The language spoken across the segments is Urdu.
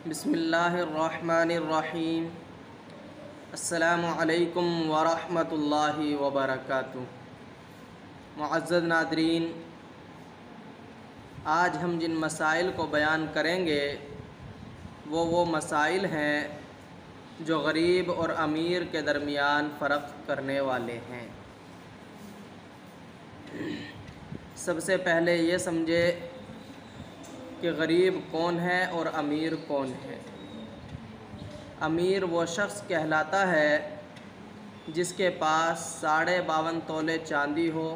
بسم اللہ الرحمن الرحیم۔ السلام علیکم ورحمۃ اللہ وبرکاتہ۔ معزز ناظرین، آج ہم جن مسائل کو بیان کریں گے وہ مسائل ہیں جو غریب اور امیر کے درمیان فرق کرنے والے ہیں۔ سب سے پہلے یہ سمجھے کہ غریب کون ہے اور امیر کون ہے۔ امیر وہ شخص کہلاتا ہے جس کے پاس 52.5 تولے چاندی ہو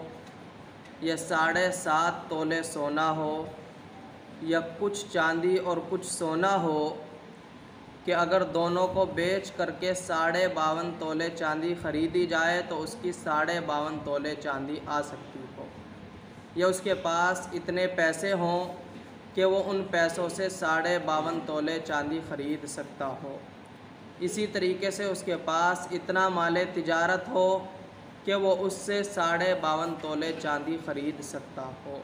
یا 7.5 تولے سونا ہو یا کچھ چاندی اور کچھ سونا ہو کہ اگر دونوں کو بیچ کر کے 52.5 تولے چاندی خریدی جائے تو اس کی 52.5 تولے چاندی آ سکتی ہو، یا اس کے پاس اتنے پیسے ہوں کہ وہ ان پیسوں سے 52.5 تولے چاندی خرید سکتا ہو۔ اسی طریقے سے اس کے پاس اتنا مال تجارت ہو کہ وہ اس سے 52.5 تولے چاندی خرید سکتا ہو،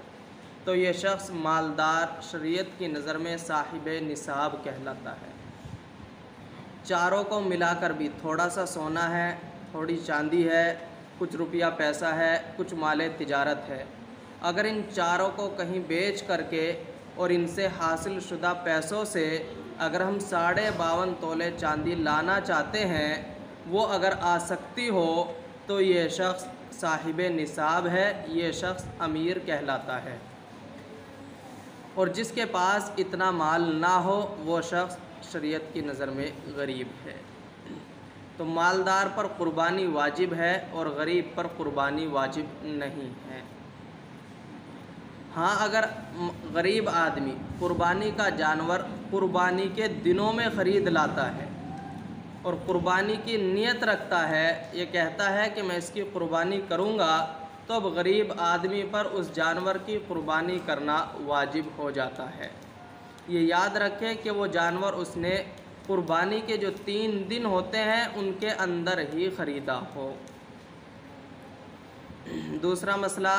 تو یہ شخص مالدار شریعت کی نظر میں صاحب نصاب کہلاتا ہے۔ چاروں کو ملا کر بھی تھوڑا سا سونا ہے، تھوڑی چاندی ہے، کچھ روپیہ پیسہ ہے، کچھ مال تجارت ہے، اگر ان چاروں کو کہیں بیچ کر کے اور ان سے حاصل شدہ پیسوں سے اگر ہم 52.5 تولے چاندی لانا چاہتے ہیں، وہ اگر آ سکتی ہو تو یہ شخص صاحب نصاب ہے، یہ شخص امیر کہلاتا ہے۔ اور جس کے پاس اتنا مال نہ ہو وہ شخص شریعت کی نظر میں غریب ہے۔ تو مالدار پر قربانی واجب ہے اور غریب پر قربانی واجب نہیں ہے۔ ہاں، اگر غریب آدمی قربانی کا جانور قربانی کے دنوں میں خرید لاتا ہے اور قربانی کی نیت رکھتا ہے، یہ کہتا ہے کہ میں اس کی قربانی کروں گا، تو اب غریب آدمی پر اس جانور کی قربانی کرنا واجب ہو جاتا ہے۔ یہ یاد رکھے کہ وہ جانور اس نے قربانی کے جو 3 دن ہوتے ہیں ان کے اندر ہی خریدا ہو۔ دوسرا مسئلہ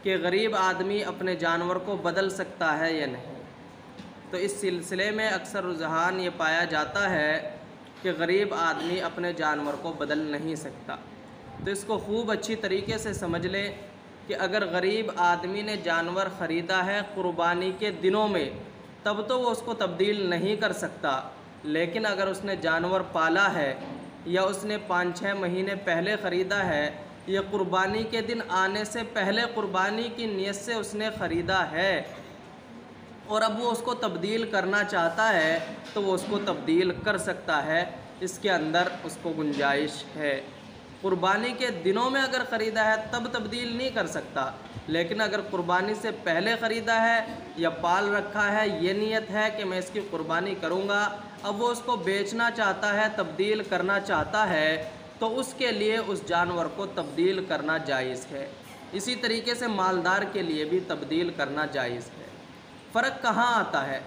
کہ غریب آدمی اپنے جانور کو بدل سکتا ہے یا نہیں، تو اس سلسلے میں اکثر رجحان یہ پایا جاتا ہے کہ غریب آدمی اپنے جانور کو بدل نہیں سکتا۔ تو اس کو خوب اچھی طریقے سے سمجھ لیں کہ اگر غریب آدمی نے جانور خریدا ہے قربانی کے دنوں میں تب تو وہ اس کو تبدیل نہیں کر سکتا، لیکن اگر اس نے جانور پالا ہے یا اس نے 5-6 مہینے پہلے خریدا ہے یا قربانی کے دن آنے سے پہلے قربانی کی نیت سے اس نے خریدا ہے اور اب وہ اس کو تبدیل کرنا چاہتا ہے تو وہ اس کو تبدیل کر سکتا ہے، اس کے اندر اس کو گنجائش ہے۔ قربانی کے دنوں میں اگر خریدا ہے تب تبدیل نہیں کر سکتا، لیکن اگر قربانی سے پہلے خریدا ہے یا پال رکھا ہے، یہ نیت ہے کہ میں اس کی قربانی کروں گا، اب وہ اس کو بیچنا چاہتا ہے، تبدیل کرنا چاہتا ہے، تو اس کے لیے اس جانور کو تبدیل کرنا جائز ہے۔ اسی طریقے سے مالدار کے لیے بھی تبدیل کرنا جائز ہے۔ فرق کہاں آتا ہے؟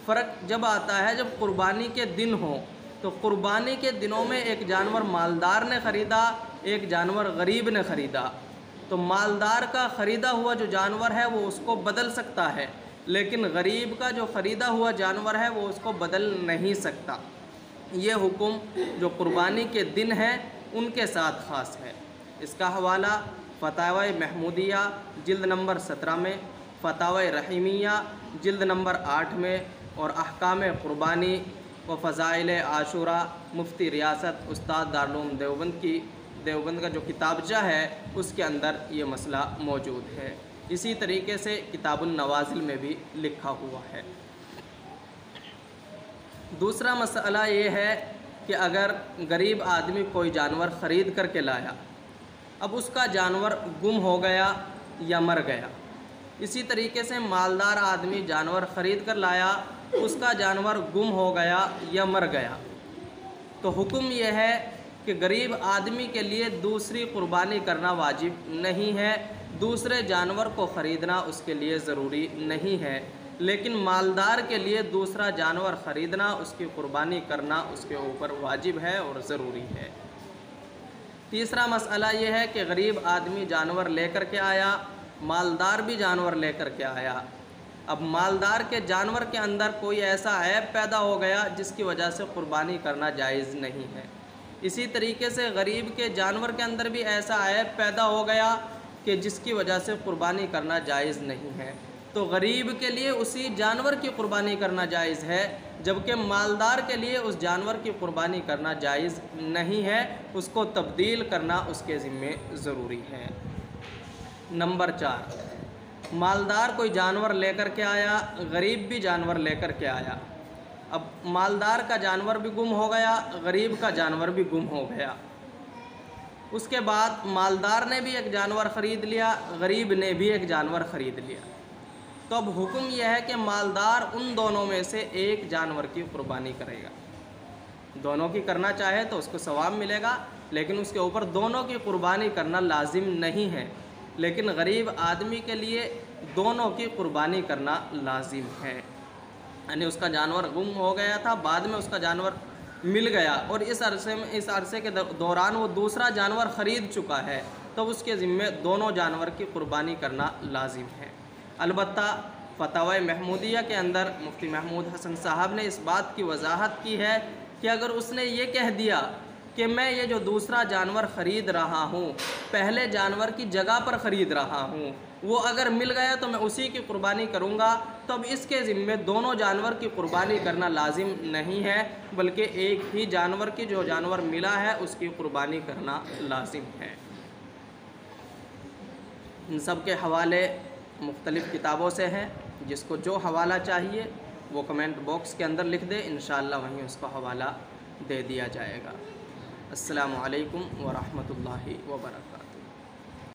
فرق جب آتا ہے جب قربانی کے دن ہوں، تو قربانی کے دنوں میں ایک جانور مالدار نے خریدا، ایک جانور غریب نے خریدا، تو مالدار کا خریدا ہوا جو جانور ہے وہ اس کو بدل سکتا ہے، لیکن غریب کا جو خریدا ہوا جانور ہے وہ اس کو بدل نہیں سکتا۔ یہ حکم جو قربانی کے دن ہیں ان کے ساتھ خاص ہے۔ اس کا حوالہ فتاوی محمودیہ جلد نمبر 17 میں، فتاوی رحیمیہ جلد نمبر 8 میں، اور احکام قربانی و فضائل عاشوراء مفتی ریاست استاد دارالعلوم دیوبند کا جو کتابچہ ہے اس کے اندر یہ مسئلہ موجود ہے۔ اسی طریقے سے کتاب النوازل میں بھی لکھا ہوا ہے۔ دوسرا مسئلہ یہ ہے کہ اگر غریب آدمی کوئی جانور خرید کر کے لایا، اب اس کا جانور گم ہو گیا یا مر گیا، اسی طریقے سے مالدار آدمی جانور خرید کر لایا، اس کا جانور گم ہو گیا یا مر گیا، تو حکم یہ ہے کہ غریب آدمی کے لیے دوسری قربانی کرنا واجب نہیں ہے، دوسرے جانور کو خریدنا اس کے لیے ضروری نہیں ہے، لیکن مالدار کے لیے دوسرا جانور خریدنا، اس کی قربانی کرنا اس کے اوپر واجب ہے اور ضروری ہے۔ تیسرا مسئلہ یہ ہے کہ غریب آدمی جانور لے کر کے آیا، مالدار بھی جانور لے کر کے آیا، اب مالدار کے جانور کے اندر کوئی ایسا عیب پیدا ہو گیا جس کی وجہ سے قربانی کرنا جائز نہیں ہے، اسی طریقے سے غریب کے جانور کے اندر بھی ایسا عیب پیدا ہو گیا کہ جس کی وجہ سے قربانی کرنا جائز نہیں ہے، تو غریب کے لیے اسی جانور کی قربانی کرنا جائز ہے، جبکہ مالدار کے لیے اس جانور کی قربانی کرنا جائز نہیں ہے، اس کو تبدیل کرنا اس کے ذمے ضروری ہے۔ نمبر 4، مالدار کوئی جانور لے کر کے آیا، غریب بھی جانور لے کر کے آیا، اب مالدار کا جانور بھی گم ہو گیا، غریب کا جانور بھی گم ہو گیا، اس کے بعد مالدار نے بھی ایک جانور خرید لیا، غریب نے بھی ایک جانور خرید لیا، تو اب حکم یہ ہے کہ مالدار ان دونوں میں سے ایک جانور کی قربانی کرے گا، دونوں کی کرنا چاہے تو اس کو ثواب ملے گا، لیکن اس کے اوپر دونوں کی قربانی کرنا لازم نہیں ہے، لیکن غریب آدمی کے لیے دونوں کی قربانی کرنا لازم ہے، یعنی اس کا جانور گم ہو گیا تھا، بعد میں اس کا جانور مل گیا اور اس عرصے کے دوران وہ دوسرا جانور خرید چکا ہے، تو اس کے ذمے دونوں جانور کی قربانی کرنا لازم ہے۔ البتہ فتاوی محمودیہ کے اندر مفتی محمود حسن صاحب نے اس بات کی وضاحت کی ہے کہ اگر اس نے یہ کہہ دیا کہ میں یہ جو دوسرا جانور خرید رہا ہوں پہلے جانور کی جگہ پر خرید رہا ہوں، وہ اگر مل گیا تو میں اسی کی قربانی کروں گا، تو اب اس کے ذمے دونوں جانور کی قربانی کرنا لازم نہیں ہے، بلکہ ایک ہی جانور کی جو جانور ملا ہے اس کی قربانی کرنا لازم ہے۔ ان سب کے حوالے مختلف کتابوں سے ہیں، جس کو جو حوالہ چاہیے وہ کمنٹ باکس کے اندر لکھ دے، انشاءاللہ وہیں اس کو حوالہ دے دیا جائے گا۔ السلام علیکم ورحمۃ اللہ وبرکاتہ۔